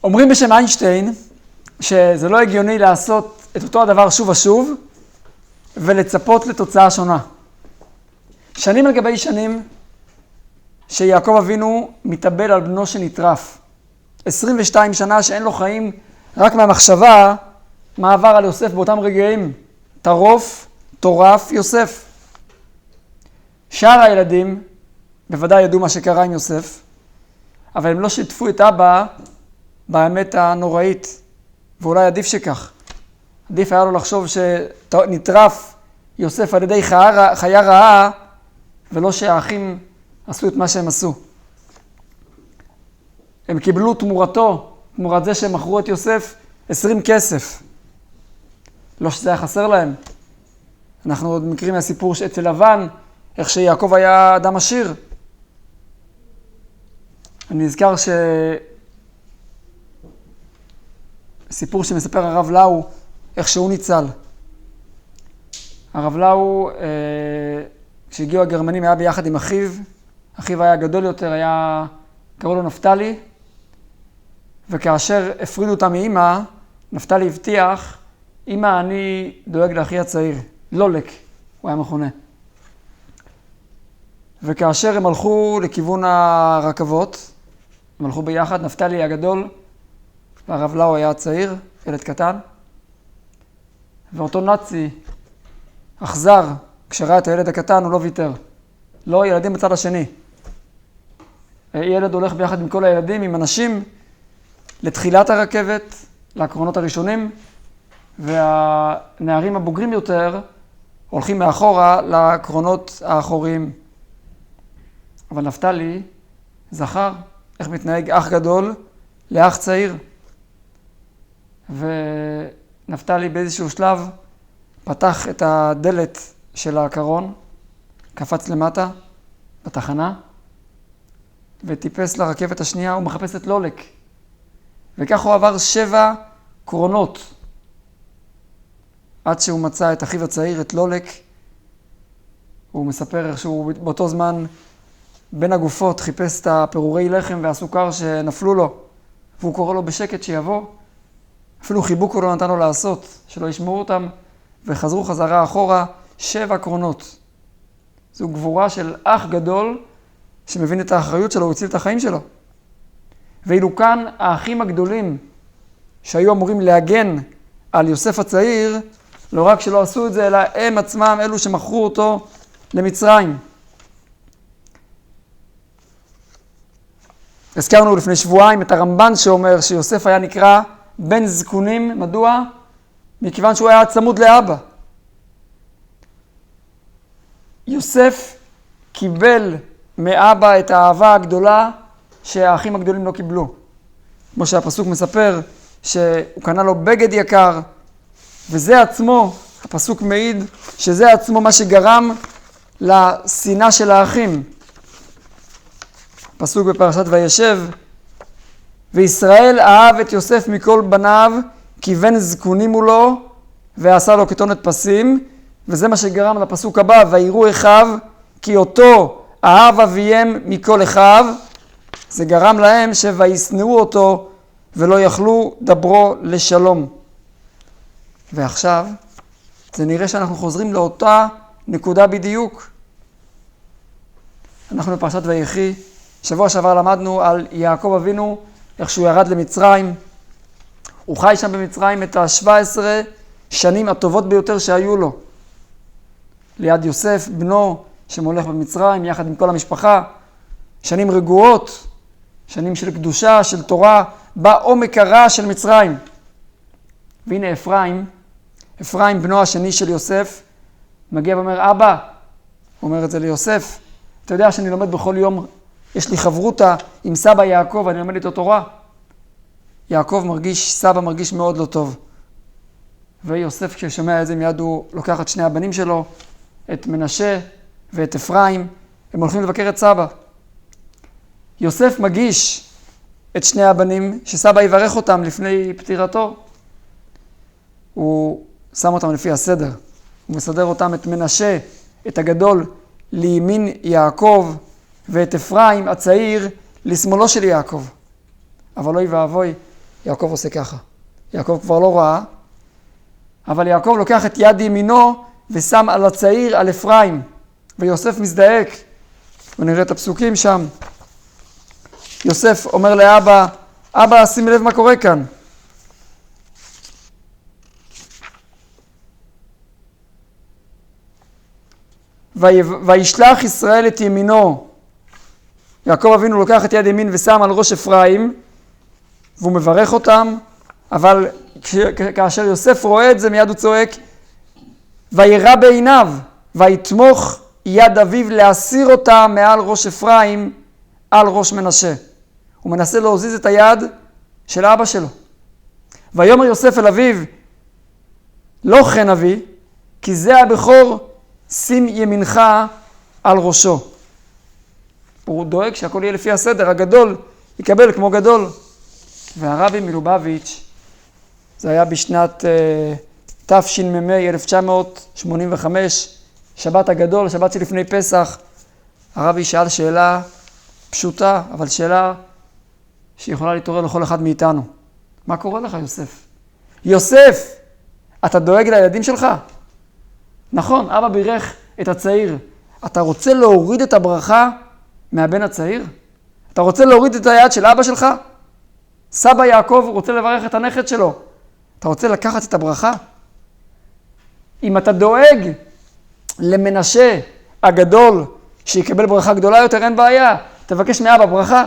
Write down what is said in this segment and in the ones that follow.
אומרים בשם איינשטיין שזה לא הגיוני לעשות את אותו הדבר שוב ושוב ולצפות לתוצאה שונה. שנים על גבי שנים שיעקב אבינו מתאבל על בנו שנטרף. 22 שנה שאין לו חיים, רק מהמחשבה מה עבר על יוסף באותם רגעים. טורף יוסף. שאר הילדים בוודאי ידעו מה שקרה עם יוסף, אבל הם לא שיתפו את אבא באמת הנוראית, ואולי עדיף שכך. עדיף היה לו לחשוב שנטרף יוסף על ידי חיה רעה, ולא שהאחים עשו את מה שהם עשו. הם קיבלו תמורת זה שהם מכרו את יוסף 20 כסף. לא שזה היה חסר להם. אנחנו עוד מכירים מהסיפור אצל לבן, איך שיעקב היה אדם עשיר. אני נזכר סיפור שמספר הרב לאו, איך שהוא ניצל. הרב לאו, כשהגיעו הגרמנים, היה ביחד עם אחיו. אחיו היה גדול יותר, קראו לו נפתלי. וכאשר הפרידו אותה מאמא, נפתלי הבטיח, אמא, אני דואג לאחי הצעיר. לולק, הוא היה מכונה. וכאשר הם הלכו לכיוון הרכבות, הם הלכו ביחד, נפתלי הגדול, והרב לאו היה הצעיר, ילד קטן. ואותו נאצי, אכזר, כשראה את הילד הקטן, הוא לא ויתר. לא, ילדים בצד השני. ילד הולך ביחד עם כל הילדים, עם אנשים, לתחילת הרכבת, לקרונות הראשונים, והנערים הבוגרים יותר הולכים מאחורה לקרונות האחוריים. אבל נפתלי זכר איך מתנהג אח גדול לאח צעיר. ונפתלי באיזשהו שלב פתח את הדלת של הקרון, קפץ למטה בתחנה, וטיפס לרכבת השנייה, הוא מחפש את לולק. וכך הוא עבר 7 קרונות, עד שהוא מצא את אחיו הצעיר, את לולק. הוא מספר איך שהוא באותו זמן בין הגופות חיפש את הפירורי לחם והסוכר שנפלו לו, והוא קורא לו בשקט שיבוא. אפילו חיבוק הוא לא נתן לו לעשות, שלא ישמעו אותם, וחזרו חזרה אחורה 7 קרונות. זו גבורה של אח גדול שמבין את האחריות שלו, הוא הציל את החיים שלו. ואילו כאן האחים הגדולים שהיו אמורים להגן על יוסף הצעיר, לא רק שלא עשו את זה, אלא הם עצמם אלו שמכרו אותו למצרים. הזכרנו לפני שבועיים את הרמב"ן שאומר שיוסף היה נקרא בן זקונים. מדוע? מכיוון שהוא היה צמוד לאבא. יוסף קיבל מאבא את האהבה הגדולה שהאחים הגדולים לא קיבלו. כמו שהפסוק מספר שהוא קנה לו בגד יקר, וזה עצמו, הפסוק מעיד שזה עצמו מה שגרם לשנאה של האחים. פסוק בפרשת וישב, וישראל אהב את יוסף מכל בניו, כי בן זקונים הוא לו, ועשה לו כתונת פסים, וזה מה שגרם לפסוק הבא, ויראו אחיו, כי אותו אהב אביהם מכל אחיו, זה גרם להם וישנאו אותו, ולא יכלו דברו לשלום. ועכשיו, זה נראה שאנחנו חוזרים לאותה נקודה בדיוק. אנחנו בפרשת ויחי, שבוע שעבר למדנו על יעקב אבינו, איך שהוא ירד למצרים. הוא חי שם במצרים את 17 שנים הטובות ביותר שהיו לו. ליד יוסף, בנו, שמולך במצרים, יחד עם כל המשפחה. שנים רגועות, שנים של קדושה, של תורה, בעומק הרע של מצרים. והנה אפרים, בנו השני של יוסף, מגיע ואומר, אבא, הוא אומר את זה ליוסף, אתה יודע שאני לומד בכל יום, יש לי חברותה עם סבא יעקב, אני לומד איתו תורה. סבא מרגיש מאוד לא טוב. ויוסף כששומע את זה מיד הוא לוקח את שני הבנים שלו, את מנשה ואת אפרים, הם הולכים לבקר את סבא. יוסף מגיש את שני הבנים שסבא יברך אותם לפני פטירתו. הוא שם אותם לפי הסדר. הוא מסדר אותם, את מנשה, את הגדול, לימין יעקב, ואת אפרים הצעיר לשמאלו של יעקב. אבל אוי ואבוי, יעקב עושה ככה. יעקב כבר לא ראה, אבל יעקב לוקח את יד ימינו ושם על הצעיר, על אפרים, ויוסף מזדעק. ונראה את הפסוקים שם. יוסף אומר לאבא, אבא, שים לב מה קורה כאן. וישלח ישראל את ימינו. יעקב אבינו לוקח את יד ימין ושם על ראש אפרים, והוא מברך אותם, אבל כאשר יוסף רואה את זה, מיד הוא צועק, וירא בעיניו, ויתמוך יד אביו להסיר אותה מעל ראש אפרים, על ראש מנשה. הוא מנסה להוזיז את היד של אבא שלו. ויאמר יוסף אל אביו, לא כן אבי, כי זה הבכור, שים ימינך על ראשו. הוא דואג שהכל יהיה לפי הסדר, הגדול יקבל כמו גדול. והרבי מלובביץ', זה היה בשנת תשמ"ה 1985, שבת הגדול, שבת שלפני פסח, הרבי שאל שאלה פשוטה, אבל שאלה שיכולה להתעורר לכל אחד מאיתנו. מה קורה לך, יוסף? יוסף, אתה דואג לילדים שלך? נכון, אבא בירך את הצעיר. אתה רוצה להוריד את הברכה מהבן הצעיר? אתה רוצה להוריד את היד של אבא שלך? סבא יעקב רוצה לברך את הנכד שלו. אתה רוצה לקחת את הברכה? אם אתה דואג למנשה הגדול שיקבל ברכה גדולה יותר, אין בעיה. תבקש מאבא ברכה.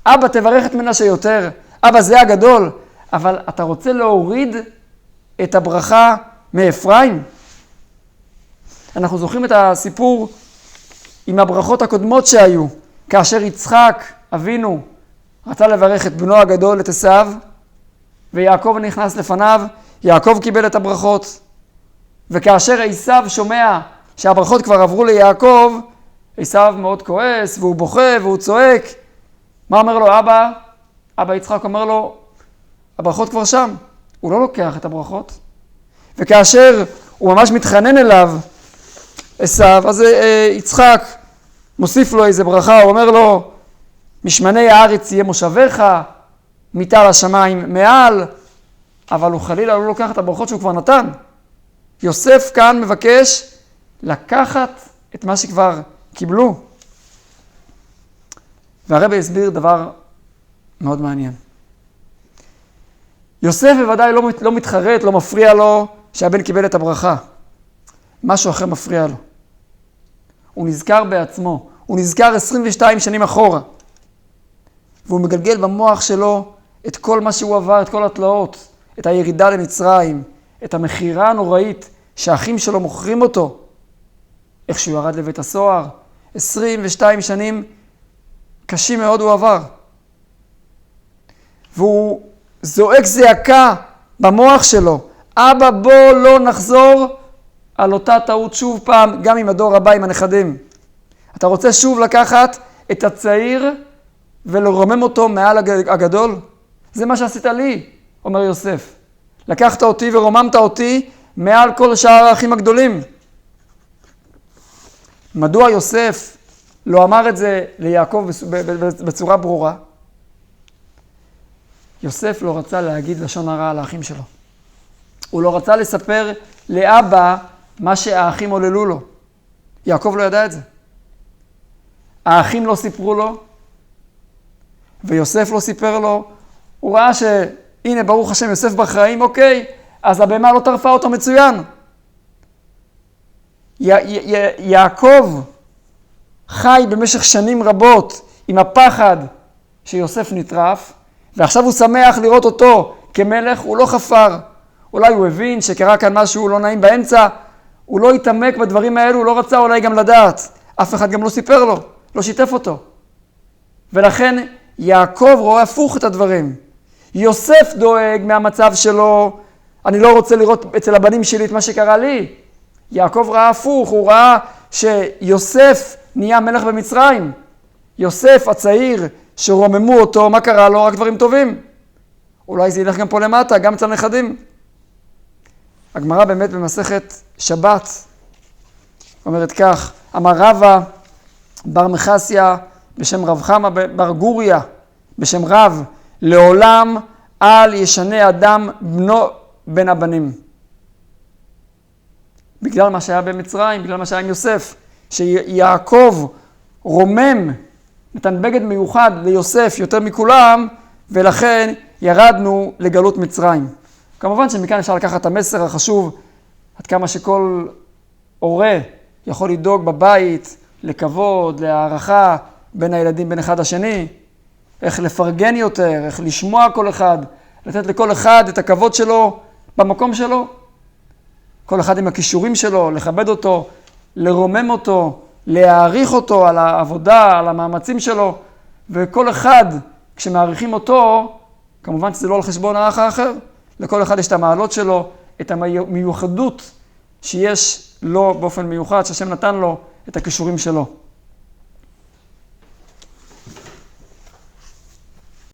אבא תברך את מנשה יותר. אבא זה הגדול. אבל אתה רוצה להוריד את הברכה מאפרים? אנחנו זוכרים את הסיפור עם הברכות הקודמות שהיו. כאשר יצחק אבינו רצה לברך את בנו הגדול, את עשיו, ויעקב נכנס לפניו, יעקב קיבל את הברכות. וכאשר עשיו שומע שהברכות כבר עברו ליעקב, עשיו מאוד כועס, והוא בוכה והוא צועק. מה אומר לו אבא? אבא יצחק אומר לו, הברכות כבר שם. הוא לא לוקח את הברכות. וכאשר הוא ממש מתחנן אליו, עשיו, אז יצחק מוסיף לו איזה ברכה, הוא אומר לו, משמני הארץ יהיה מושבך, מיטל השמיים מעל, אבל הוא חלילה לא לוקח את הברכות שהוא כבר נתן. יוסף כאן מבקש לקחת את מה שכבר קיבלו. והרבי הסביר דבר מאוד מעניין. יוסף בוודאי לא מתחרט, לא מפריע לו שהבן קיבל את הברכה. משהו אחר מפריע לו. הוא נזכר בעצמו. הוא נזכר 22 שנים אחורה. והוא מגלגל במוח שלו את כל מה שהוא עבר, את כל התלאות, את הירידה למצרים, את המחירה הנוראית שהאחים שלו מוכרים אותו, איך שהוא ירד לבית הסוהר. 22 שנים קשים מאוד הוא עבר. והוא זועק זעקה במוח שלו, אבא בוא לא נחזור על אותה טעות שוב פעם, גם עם הדור הבא, עם הנכדים. אתה רוצה שוב לקחת את הצעיר ולרומם אותו מעל הגדול? זה מה שעשית לי, אומר יוסף. לקחת אותי ורוממת אותי מעל כל שאר האחים הגדולים. מדוע יוסף לא אמר את זה ליעקב בצורה ברורה? יוסף לא רצה להגיד לשון הרע על האחים שלו. הוא לא רצה לספר לאבא מה שהאחים עוללו לו. יעקב לא ידע את זה. האחים לא סיפרו לו, ויוסף לא סיפר לו. הוא ראה שהנה ברוך השם יוסף בחיים, אוקיי, אז הבמה לא טרפה אותו מצוין. יעקב חי במשך שנים רבות עם הפחד שיוסף נטרף, ועכשיו הוא שמח לראות אותו כמלך, הוא לא חפר. אולי הוא הבין שקרה כאן משהו לא נעים באמצע, הוא לא התעמק בדברים האלו, הוא לא רצה אולי גם לדעת. אף אחד גם לא סיפר לו, לא שיתף אותו. ולכן יעקב רואה הפוך את הדברים. יוסף דואג מהמצב שלו, אני לא רוצה לראות אצל הבנים שלי את מה שקרה לי. יעקב ראה הפוך, הוא ראה שיוסף נהיה מלך במצרים. יוסף הצעיר שרוממו אותו, מה קרה לו? רק דברים טובים. אולי זה ילך גם פה למטה, גם אצל נכדים. הגמרא באמת במסכת שבת אומרת כך, אמר רבא בר מחסיה בשם רב חמא בר גוריה בשם רב לעולם אל ישנה אדם בנו בין הבנים. בגלל מה שהיה במצרים, בגלל מה שהיה עם יוסף, שיעקב רומם, נתן בגד מיוחד ליוסף יותר מכולם, ולכן ירדנו לגלות מצרים. כמובן שמכאן אפשר לקחת את המסר החשוב, עד כמה שכל הורה יכול לדאוג בבית לכבוד, להערכה בין הילדים בין אחד השני, איך לפרגן יותר, איך לשמוע כל אחד, לתת לכל אחד את הכבוד שלו במקום שלו, כל אחד עם הכישורים שלו, לכבד אותו, לרומם אותו, להעריך אותו על העבודה, על המאמצים שלו, וכל אחד, כשמעריכים אותו, כמובן שזה לא על חשבון האח האחר, לכל אחד יש את המעלות שלו, את המיוחדות שיש לו באופן מיוחד, שהשם נתן לו את הכישורים שלו.